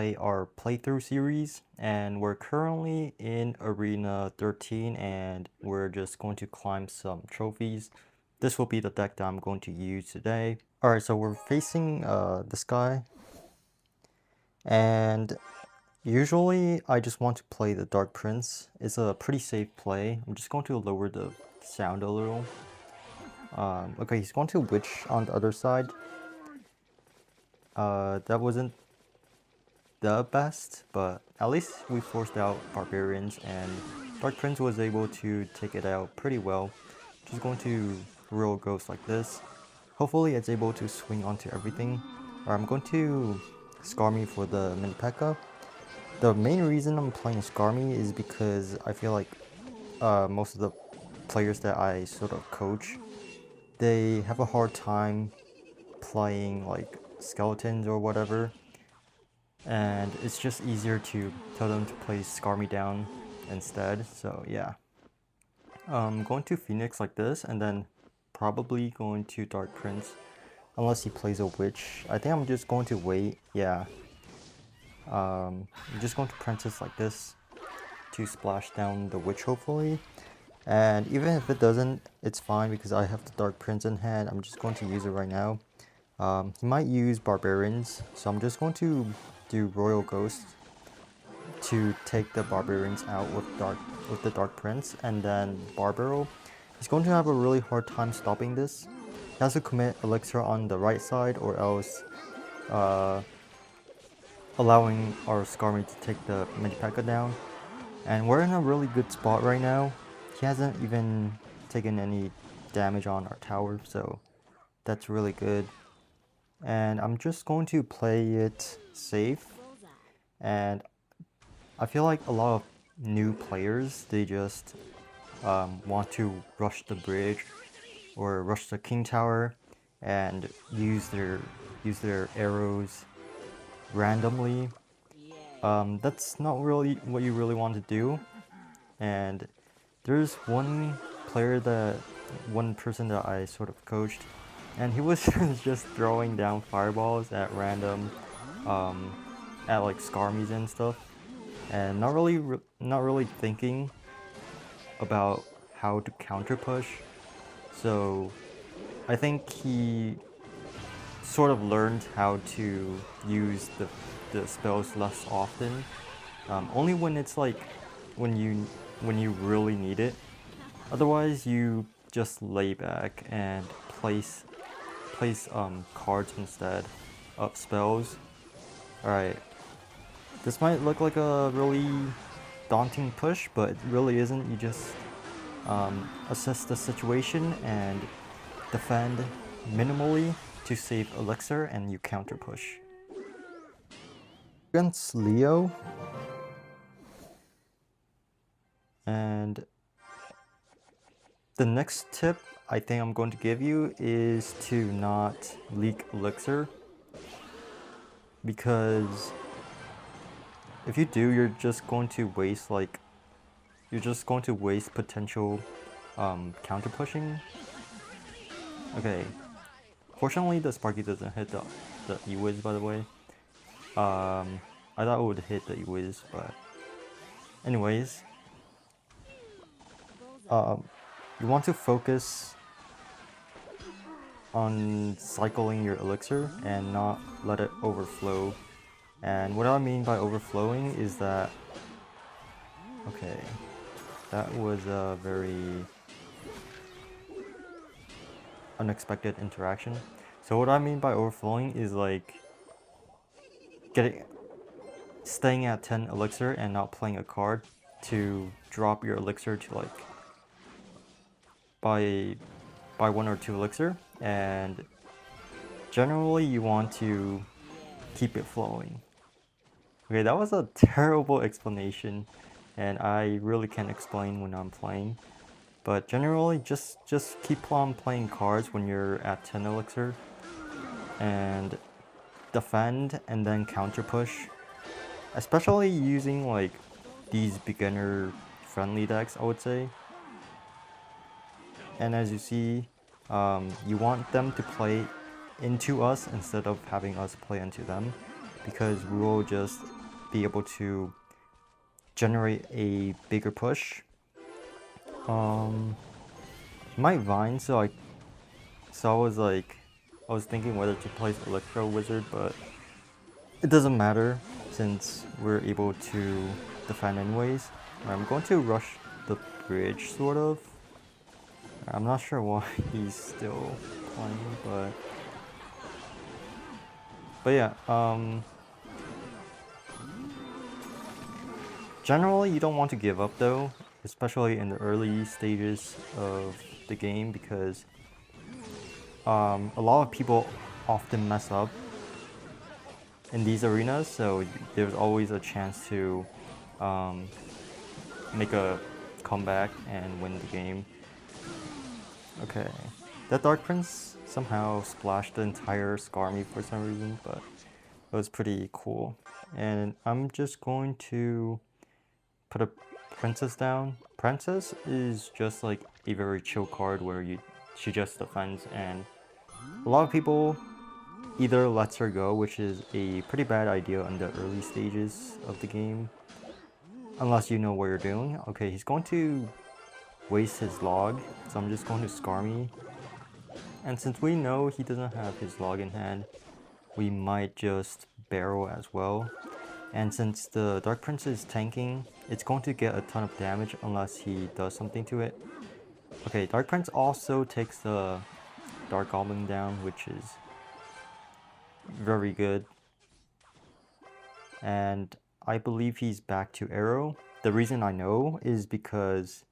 play our playthrough series, and we're currently in Arena 13 and we're just going to climb some trophies. This will be the deck that I'm going to use today. Alright, so we're facing this guy, and usually I just want to play the Dark Prince. It's a pretty safe play. I'm just going to lower the sound a little. Okay, he's going to Witch on the other side. That wasn't the best, but at least we forced out Barbarians, and Dark Prince was able to take it out pretty well. Just going to Royal Ghost like this. Hopefully it's able to swing onto everything. Or I'm going to Skarmy for the Mini P.E.K.K.A. The main reason I'm playing Skarmy is because I feel like most of the players that I sort of coach, they have a hard time playing like skeletons or whatever, and it's just easier to tell them to play Skarmy down instead. So yeah, I'm going to Phoenix like this, and then probably going to Dark Prince unless he plays a Witch. I think I'm just going to wait. Yeah, I'm just going to Princess like this to splash down the Witch hopefully. And even if it doesn't, it's fine because I have the Dark Prince in hand. I'm just going to use it right now. He might use Barbarians, so I'm just going to do Royal Ghost to take the Barbarians out with the Dark Prince, and then Barbaro. He's going to have a really hard time stopping this. He has to commit Elixir on the right side, or else allowing our Skarmy to take the Mini P.E.K.K.A. down. And we're in a really good spot right now. He hasn't even taken any damage on our tower, so that's really good. And I'm just going to play it safe. And I feel like a lot of new players, they just want to rush the bridge or rush the king tower and use their arrows randomly. That's not really what you really want to do. And there's one person that I sort of coached, and he was just throwing down fireballs at random, at like Skarmies and stuff, and not really thinking about how to counter push. So I think he sort of learned how to use the spells less often, only when it's like when you really need it. Otherwise, you just lay back and place cards instead of spells. Alright, this might look like a really daunting push, but it really isn't. You just assess the situation and defend minimally to save Elixir, and you counter push. Against Leo, and the next tip I think I'm going to give you is to not leak Elixir, because if you do, you're just going to waste potential counter pushing. Okay, fortunately the Sparky doesn't hit the E-Wiz, by the way. I thought it would hit the E-Wiz, but anyways, you want to focus on cycling your Elixir and not let it overflow. And what I mean by overflowing is that, okay, that was a very unexpected interaction. So what I mean by overflowing is like staying at 10 Elixir and not playing a card to drop your Elixir to like by 1 or 2 Elixir, and generally you want to keep it flowing. Okay, that was a terrible explanation, and I really can't explain when I'm playing. But generally, just keep on playing cards when you're at 10 Elixir, and defend and then counter push. Especially using like these beginner friendly decks, I would say. And as you see, you want them to play into us instead of having us play into them. because we will just be able to generate a bigger push. Might Vine, so I was thinking whether to place Electro Wizard, but it doesn't matter since we're able to defend anyways. I'm going to rush the bridge, sort of. I'm not sure why he's still playing, but yeah. Generally, you don't want to give up though, especially in the early stages of the game, because a lot of people often mess up in these arenas, so there's always a chance to make a comeback and win the game. Okay, that Dark Prince somehow splashed the entire Skarmy for some reason, but it was pretty cool. And I'm just going to put a Princess down. Princess is just like a very chill card where she just defends, and a lot of people either lets her go, which is a pretty bad idea in the early stages of the game, unless you know what you're doing. Okay, he's going to waste his log, so I'm just going to Skarmy. And since we know he doesn't have his log in hand, we might just barrel as well. And since the Dark Prince is tanking, it's going to get a ton of damage unless he does something to it. Okay, Dark Prince also takes the Dark Goblin down, which is very good. And I believe he's back to Arrow. The reason I know is because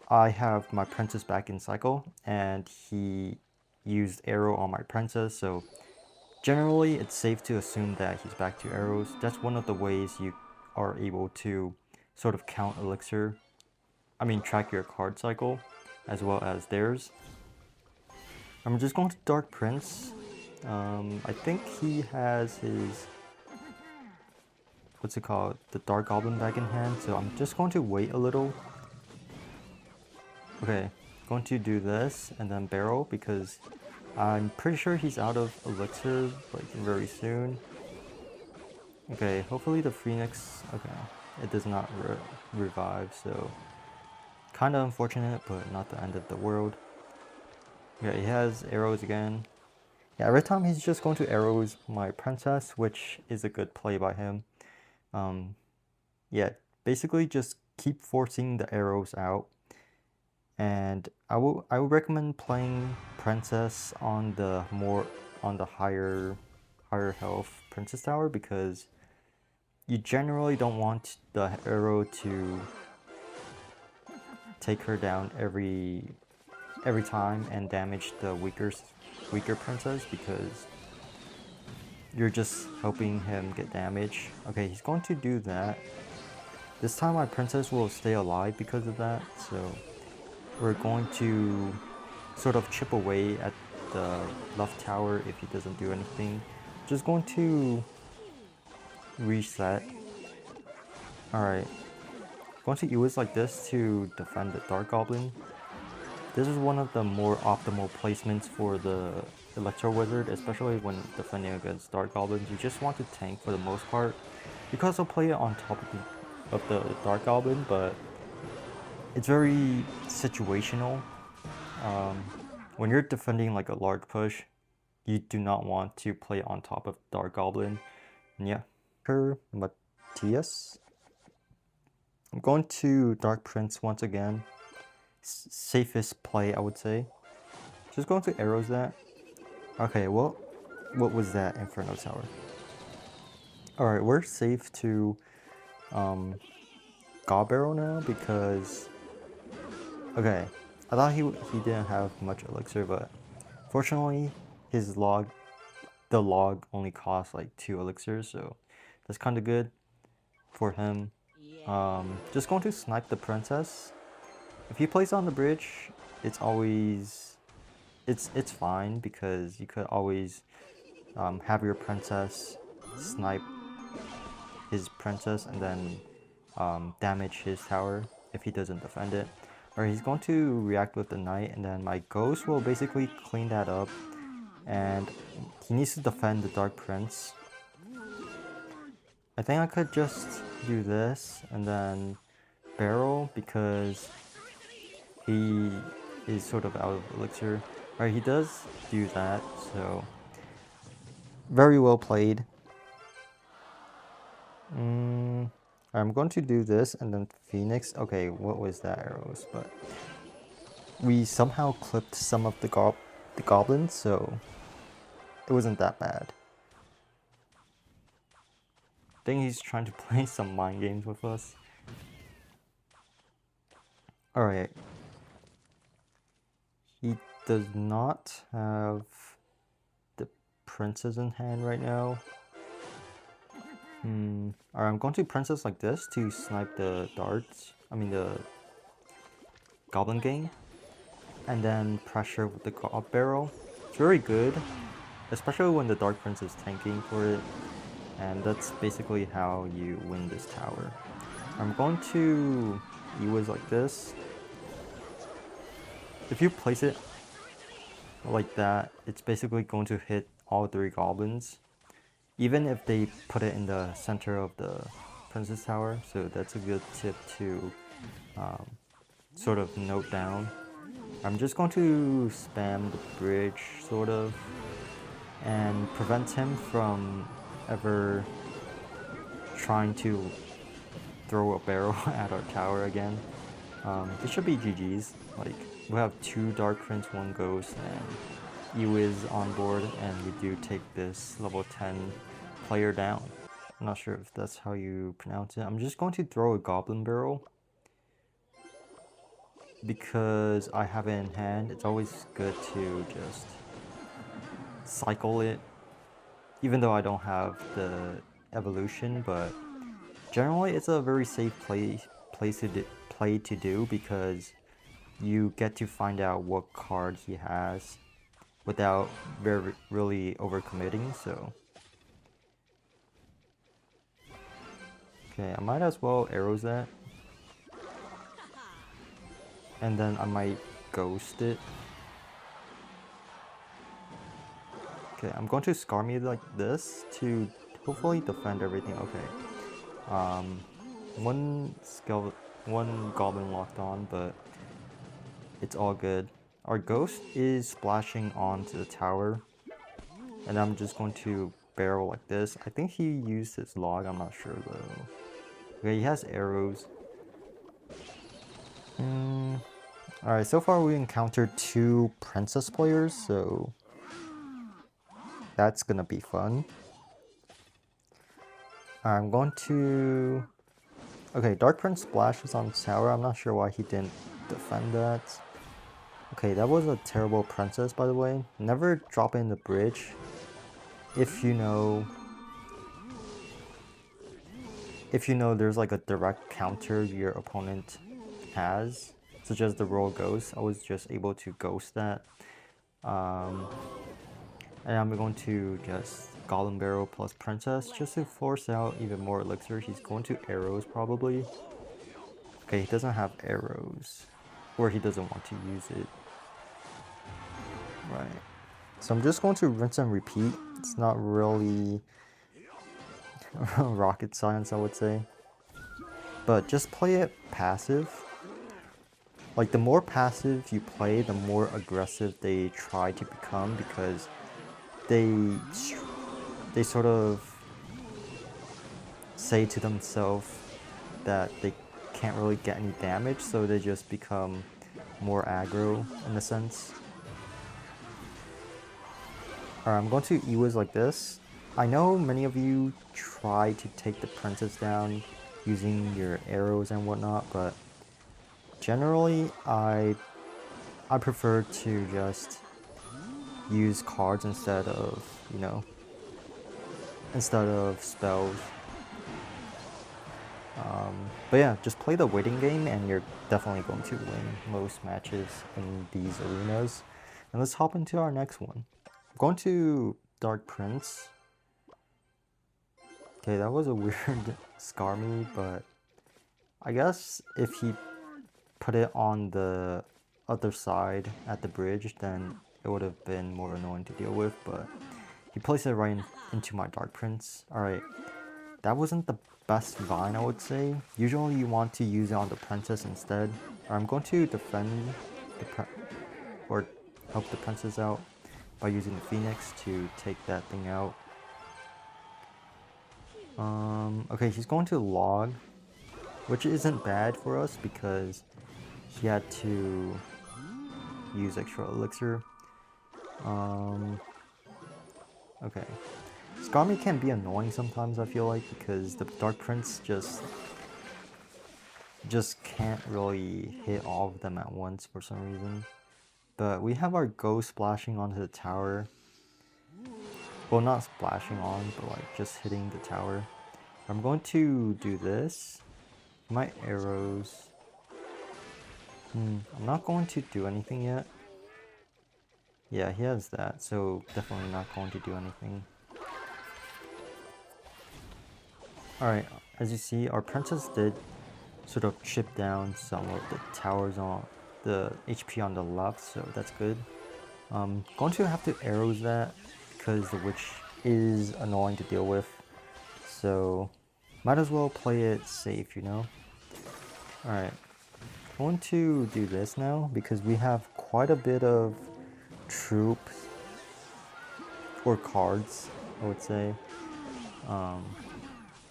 I have my Princess back in cycle, and he used Arrow on my Princess, so generally it's safe to assume that he's back to arrows. That's one of the ways you are able to sort of count Elixir. I mean, track your card cycle as well as theirs. I'm just going to Dark Prince. I think he has his, what's it called, the Dark Goblin back in hand, so I'm just going to wait a little. Okay, going to do this and then barrel because I'm pretty sure he's out of Elixir like very soon. Okay, hopefully the Phoenix, okay, it does not revive, so kind of unfortunate, but not the end of the world. Yeah, he has arrows again. Yeah, every time he's just going to arrows my Princess, which is a good play by him. Yeah, basically just keep forcing the arrows out. And I would recommend playing Princess on the higher health Princess Tower, because you generally don't want the arrow to take her down every time and damage the weaker Princess, because you're just helping him get damage. Okay, he's going to do that. This time my Princess will stay alive because of that, so we're going to sort of chip away at the left tower if he doesn't do anything. Just going to reset. Alright. Going to use like this to defend the Dark Goblin. This is one of the more optimal placements for the Electro Wizard, especially when defending against Dark Goblins. You just want to tank for the most part. You can also play it on top of the Dark Goblin, but it's very situational. When you're defending like a large push, you do not want to play on top of Dark Goblin. And yeah, Matthias. I'm going to Dark Prince once again. Safest play, I would say. Just going to arrows that. Okay, well, what was that Inferno Tower? Alright, we're safe to God Barrel now because, okay, I thought he didn't have much elixir, but fortunately his log, the log only costs like 2 elixirs, so that's kind of good for him. Just going to snipe the Princess. If he plays on the bridge, it's always, it's fine because you could always have your Princess snipe his Princess and then damage his tower if he doesn't defend it. Or he's going to react with the Knight, and then my Ghost will basically clean that up, and he needs to defend the Dark Prince. I think I could just do this and then barrel because he is sort of out of elixir. Alright, he does do that, so very well played. I'm going to do this and then Phoenix. Okay, what was that arrows? But we somehow clipped some of the goblins, so it wasn't that bad. I think he's trying to play some mind games with us. Alright. He does not have the princess in hand right now. Alright, I'm going to princess like this to snipe the darts. I mean the goblin game. And then pressure with the gob barrel. It's very good. Especially when the dark prince is tanking for it. And that's basically how you win this tower. I'm going to Ewiz like this. If you place it like that, it's basically going to hit all 3 goblins. Even if they put it in the center of the princess tower. So that's a good tip to sort of note down. I'm just going to spam the bridge, sort of, and prevent him from ever trying to throw a barrel at our tower again. This should be GG's. Like, we have 2 Dark Prince, 1 Ghost, and Yu is on board, and we do take this level 10 player down. I'm not sure if that's how you pronounce it. I'm just going to throw a Goblin Barrel because I have it in hand. It's always good to just cycle it, even though I don't have the evolution, but generally it's a very safe play to do because you get to find out what card he has without really overcommitting. So okay, I might as well arrows that, and then I might ghost it. Okay, I'm going to scar me like this to hopefully defend everything. Okay, one goblin locked on, but it's all good. Our ghost is splashing onto the tower, and I'm just going to barrel like this. I think he used his log, I'm not sure though. Okay, he has arrows. Alright, so far we encountered 2 princess players, so that's gonna be fun. I'm going to... Okay, Dark Prince splashes on tower. I'm not sure why he didn't defend that. Okay, that was a terrible princess, by the way. Never drop in the bridge if you know there's like a direct counter your opponent has, such as the Royal Ghost. I was just able to ghost that. And I'm going to just Golem Barrel plus Princess just to force out even more elixir. He's going to arrows probably. Okay, he doesn't have arrows, or he doesn't want to use it. Right. So I'm just going to rinse and repeat. It's not really rocket science, I would say. But just play it passive. Like, the more passive you play, the more aggressive they try to become, because they sort of say to themselves that they can't really get any damage, so they just become more aggro in a sense. Alright, I'm going to Ewiz like this. I know many of you try to take the princess down using your arrows and whatnot, but generally I prefer to just use cards instead of, instead of spells. But yeah, just play the waiting game and you're definitely going to win most matches in these arenas. And let's hop into our next one. I'm going to Dark Prince. Okay, that was a weird scar me, but I guess if he put it on the other side at the bridge, then it would have been more annoying to deal with, but he placed it right into my Dark Prince. Alright, that wasn't the best Vine, I would say. Usually you want to use it on the Princess instead. I'm going to defend the or help the Princess out by using the Phoenix to take that thing out. Okay, he's going to log, which isn't bad for us because he had to use extra elixir. Okay. Skarmy can be annoying sometimes, I feel like, because the Dark Prince just can't really hit all of them at once for some reason. But we have our ghost splashing onto the tower. Well, not splashing on, but like just hitting the tower. I'm going to do this. My arrows. I'm not going to do anything yet. Yeah, he has that, so definitely not going to do anything. Alright, as you see, our princess did sort of chip down some of the towers on the HP on the left, so that's good. Going to have to arrows that because the witch is annoying to deal with, so might as well play it safe, you know? Alright, I want to do this now because we have quite a bit of troops or cards, I would say.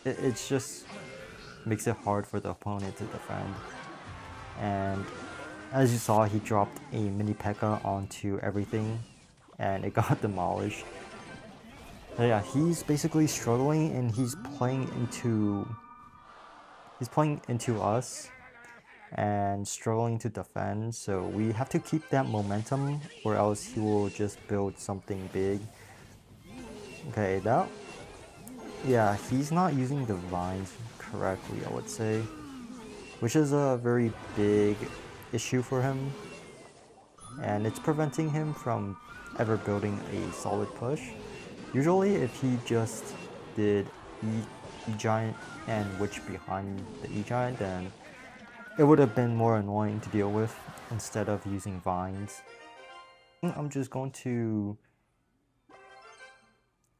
It's just makes it hard for the opponent to defend. And as you saw, he dropped a mini P.E.K.K.A onto everything and it got demolished. So yeah, he's basically struggling and he's playing into us and struggling to defend, so we have to keep that momentum or else he will just build something big. Okay, yeah, he's not using the vines correctly, I would say, which is a very big issue for him, and it's preventing him from ever building a solid push. Usually if he just did E-Giant and Witch behind the E-Giant, then it would have been more annoying to deal with instead of using vines. I'm just going to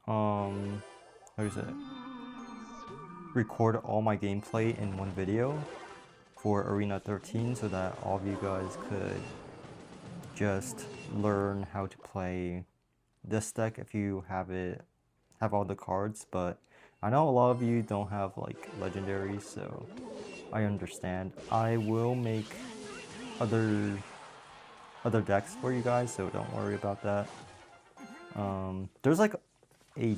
how is it? Record all my gameplay in one video for Arena 13 so that all of you guys could just learn how to play this deck if you have all the cards, but I know a lot of you don't have like legendaries, so I understand. I will make other decks for you guys, so don't worry about that. There's like a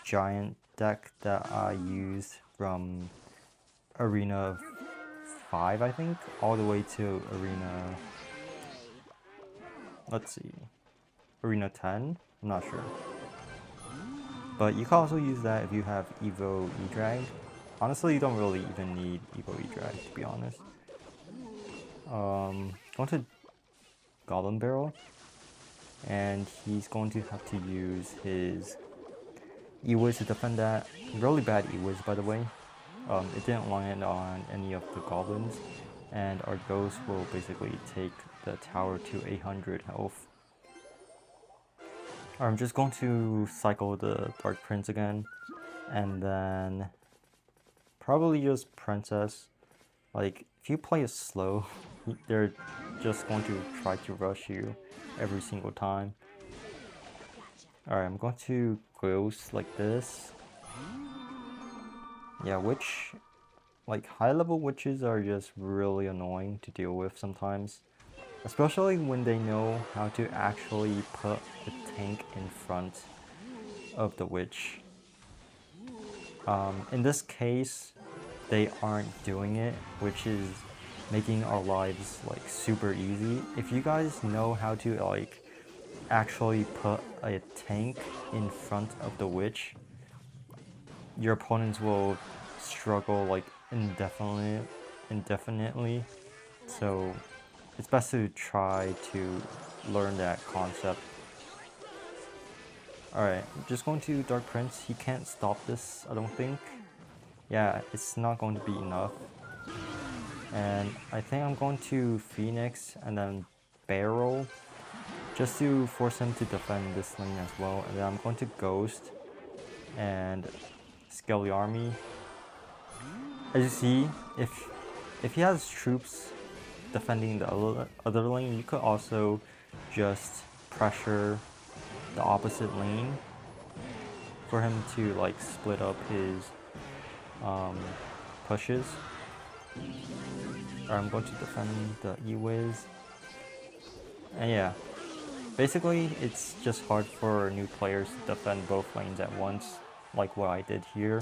giant deck that I used from Arena 5, I think, all the way to Arena, let's see, Arena 10? I'm not sure. But you can also use that if you have Evo E-Drag. Honestly, you don't really even need Evo E-Drag, to be honest. Going to Goblin Barrel, and he's going to have to use his E-Wiz to defend that. Really bad E-Wiz, by the way. It didn't land on any of the goblins, and our ghost will basically take the tower to 800 health. I'm just going to cycle the Dark Prince again, and then probably just Princess. Like, if you play it slow, they're just going to try to rush you every single time. Alright, I'm going to Ghost like this. Yeah, like high level witches are just really annoying to deal with sometimes. Especially when they know how to actually put a tank in front of the witch. In this case, they aren't doing it, which is making our lives like super easy. If you guys know how to like actually put a tank in front of the witch, your opponents will struggle like indefinitely. So it's best to try to learn that concept. Alright, just going to Dark Prince. He can't stop this, I don't think. Yeah, it's not going to be enough. And I think I'm going to Phoenix and then Barrel just to force him to defend this lane as well. And then I'm going to Ghost and scale the army. As you see, if he has troops defending the other lane, you could also just pressure the opposite lane for him to like split up his pushes. Or I'm going to defend the E-Wiz. And yeah, basically it's just hard for new players to defend both lanes at once, like what I did here.